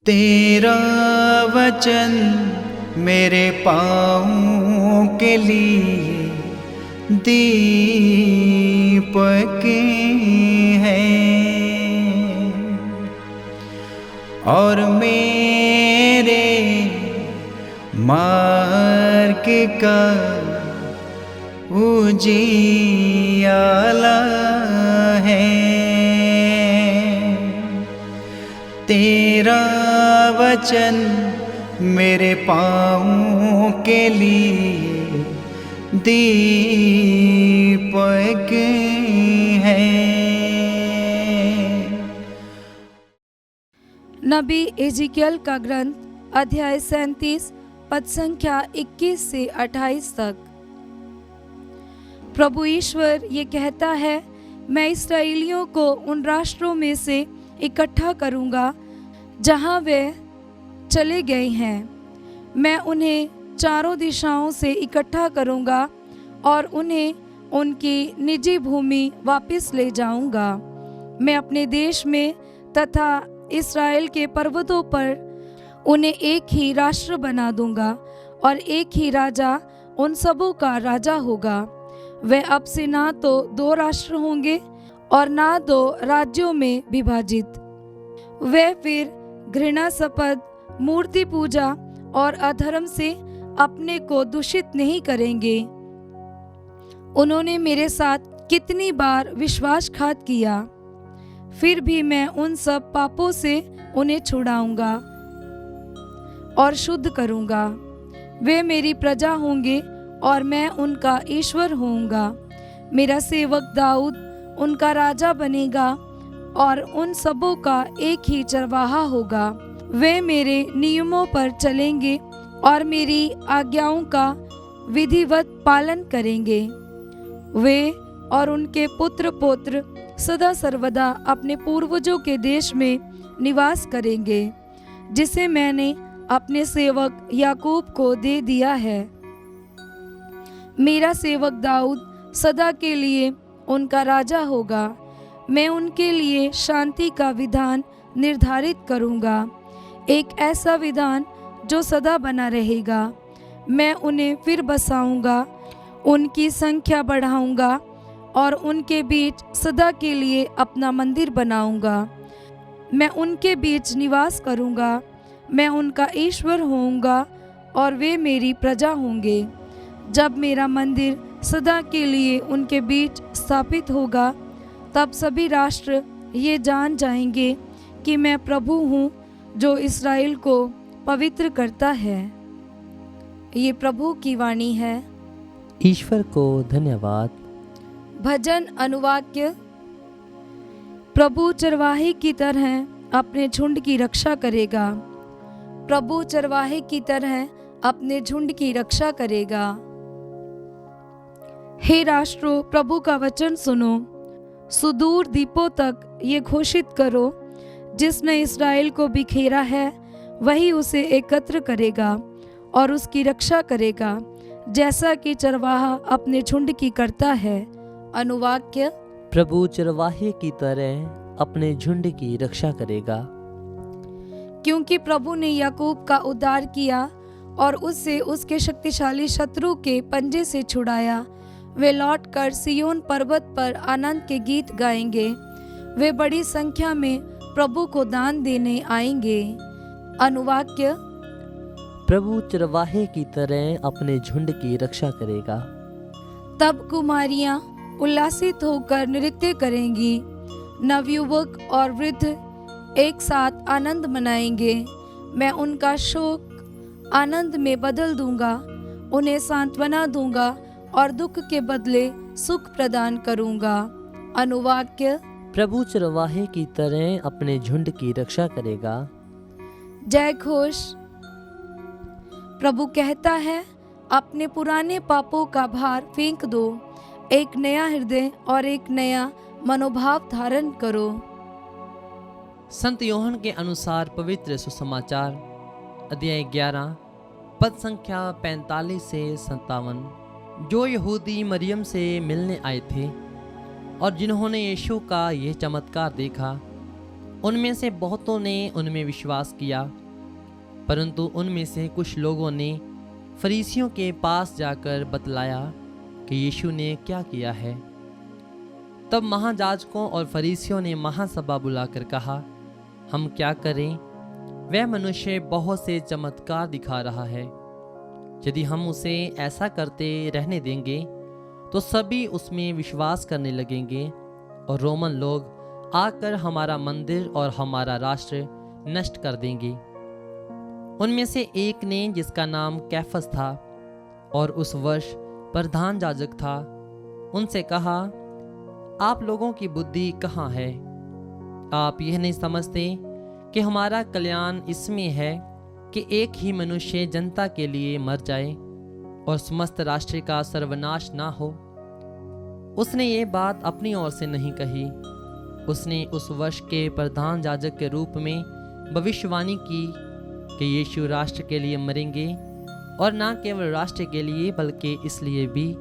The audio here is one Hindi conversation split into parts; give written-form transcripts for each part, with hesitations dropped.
तेरा वचन मेरे पाँवों के लिए दीपक है और मेरे मार्ग का उजियाला है। तेरा वचन मेरे पाँवों के लिए दीपक है। नबी एजिकियल का ग्रंथ अध्याय 37 पद संख्या 21 से 28 तक। प्रभु ईश्वर ये कहता है, मैं इस्राएलियों को उन राष्ट्रों में से इकट्ठा करूंगा जहां वे चले गए हैं। मैं उन्हें चारों दिशाओं से इकट्ठा करूंगा और उन्हें उनकी निजी भूमि वापस ले जाऊंगा। मैं अपने देश में तथा इस्राएल के पर्वतों पर उन्हें एक ही राष्ट्र बना दूंगा और एक ही राजा उन सबों का राजा होगा। वे अब से ना तो दो राष्ट्र होंगे और ना दो राज्यों में विभाजित। वे फिर घृणास्पद मूर्ति पूजा और अधर्म से अपने को दूषित नहीं करेंगे। उन्होंने मेरे साथ कितनी बार विश्वासघात किया, फिर भी मैं उन सब पापों से उन्हें छुड़ाऊंगा और शुद्ध करूंगा। वे मेरी प्रजा होंगे और मैं उनका ईश्वर होऊंगा। मेरा सेवक दाऊद उनका राजा बनेगा और उन सबों का एक ही चरवाहा होगा। वे मेरे नियमों पर चलेंगे और मेरी आज्ञाओं का विधिवत पालन करेंगे। वे और उनके पुत्र पौत्र सदा सर्वदा अपने पूर्वजों के देश में निवास करेंगे, जिसे मैंने अपने सेवक याकूब को दे दिया है। मेरा सेवक दाऊद सदा के लिए उनका राजा होगा। मैं उनके लिए शांति का विधान निर्धारित करूंगा, एक ऐसा विधान जो सदा बना रहेगा। मैं उन्हें फिर बसाऊंगा, उनकी संख्या बढ़ाऊंगा और उनके बीच सदा के लिए अपना मंदिर बनाऊंगा। मैं उनके बीच निवास करूंगा, मैं उनका ईश्वर होऊंगा और वे मेरी प्रजा होंगे। जब मेरा मंदिर सदा के लिए उनके बीच स्थापित होगा, तब सभी राष्ट्र ये जान जाएंगे कि मैं प्रभु हूँ जो इस्राएल को पवित्र करता है। ये प्रभु की वाणी है। ईश्वर को धन्यवाद। भजन अनुवाक्य। प्रभु चरवाहे की तरह अपने झुंड की रक्षा करेगा। प्रभु चरवाहे की तरह अपने झुंड की रक्षा करेगा। हे राष्ट्रों, प्रभु का वचन सुनो। सुदूर द्वीपों तक ये घोषित करो, जिसने इस्राएल को बिखेरा है वही उसे एकत्र करेगा और उसकी रक्षा करेगा, जैसा कि चरवाहा अपने झुंड की करता है। अनुवाक्य। प्रभु चरवाहे की तरह अपने झुंड की रक्षा करेगा। क्योंकि प्रभु ने याकूब का उद्धार किया और उससे उसके शक्तिशाली शत्रु के पंजे से छुड़ाया। वे लौटकर सियोन पर्वत पर आनंद के गीत गाएंगे। वे बड़ी संख्या में प्रभु को दान देने आएंगे। अनुवाक्य। प्रभु चरवाहे की तरह अपने झुंड की रक्षा करेगा। तब कुमारियां उल्लासित होकर नृत्य करेंगी, नवयुवक और वृद्ध एक साथ आनंद मनाएंगे। मैं उनका शोक आनंद में बदल दूंगा, उन्हें सांत्वना दूंगा और दुख के बदले सुख प्रदान करूंगा। अनुवाक्य। प्रभु चरवाहे की तरह अपने झुंड की रक्षा करेगा। जय घोष। प्रभु कहता है, अपने पुराने पापों का भार फेंक दो, एक नया हृदय और एक नया मनोभाव धारण करो। संत यूहन्ना के अनुसार पवित्र सुसमाचार अध्याय 11 पद संख्या 45 से 57। जो यहूदी मरियम से मिलने आए थे और जिन्होंने यीशु का यह चमत्कार देखा, उनमें से बहुतों ने उनमें विश्वास किया, परंतु उनमें से कुछ लोगों ने फरीसियों के पास जाकर बतलाया कि यीशु ने क्या किया है। तब महायाजकों और फरीसियों ने महासभा बुलाकर कहा, हम क्या करें? वह मनुष्य बहुत से चमत्कार दिखा रहा है। यदि हम उसे ऐसा करते रहने देंगे तो सभी उसमें विश्वास करने लगेंगे और रोमन लोग आकर हमारा मंदिर और हमारा राष्ट्र नष्ट कर देंगे। उनमें से एक ने, जिसका नाम कैफस था और उस वर्ष प्रधान याजक था, उनसे कहा, आप लोगों की बुद्धि कहाँ है? आप यह नहीं समझते कि हमारा कल्याण इसमें है कि एक ही मनुष्य जनता के लिए मर जाए और समस्त राष्ट्र का सर्वनाश ना हो। उसने ये बात अपनी ओर से नहीं कही। उसने उस वर्ष के प्रधान याजक के रूप में भविष्यवाणी की कि यीशु राष्ट्र के लिए मरेंगे, और ना केवल राष्ट्र के लिए बल्कि इसलिए भी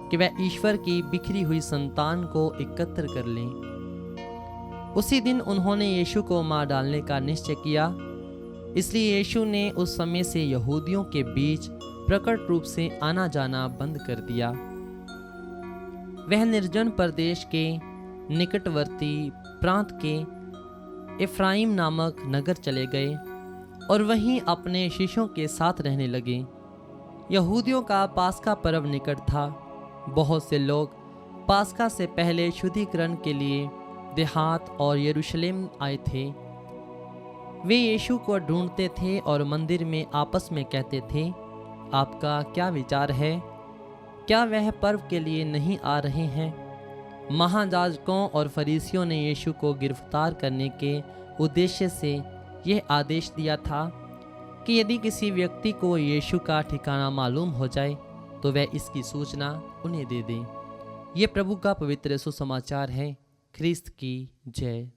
कि वह ईश्वर की बिखरी हुई संतान को एकत्र कर लें। उसी दिन उन्होंने यीशु को मार डालने का निश्चय किया। इसलिए यीशु ने उस समय से यहूदियों के बीच प्रकट रूप से आना जाना बंद कर दिया। वह निर्जन प्रदेश के निकटवर्ती प्रांत के इफ्राइम नामक नगर चले गए और वहीं अपने शिष्यों के साथ रहने लगे। यहूदियों का पास्का पर्व निकट था। बहुत से लोग पास्का से पहले शुद्धिकरण के लिए देहात और यरूशलेम आए थे। वे यीशु को ढूंढते थे और मंदिर में आपस में कहते थे, आपका क्या विचार है? क्या वह पर्व के लिए नहीं आ रहे हैं? महायाजकों और फरीसियों ने यीशु को गिरफ्तार करने के उद्देश्य से यह आदेश दिया था कि यदि किसी व्यक्ति को यीशु का ठिकाना मालूम हो जाए तो वह इसकी सूचना उन्हें दे दें। ये प्रभु का पवित्र सुसमाचार है। ख्रिस्त की जय।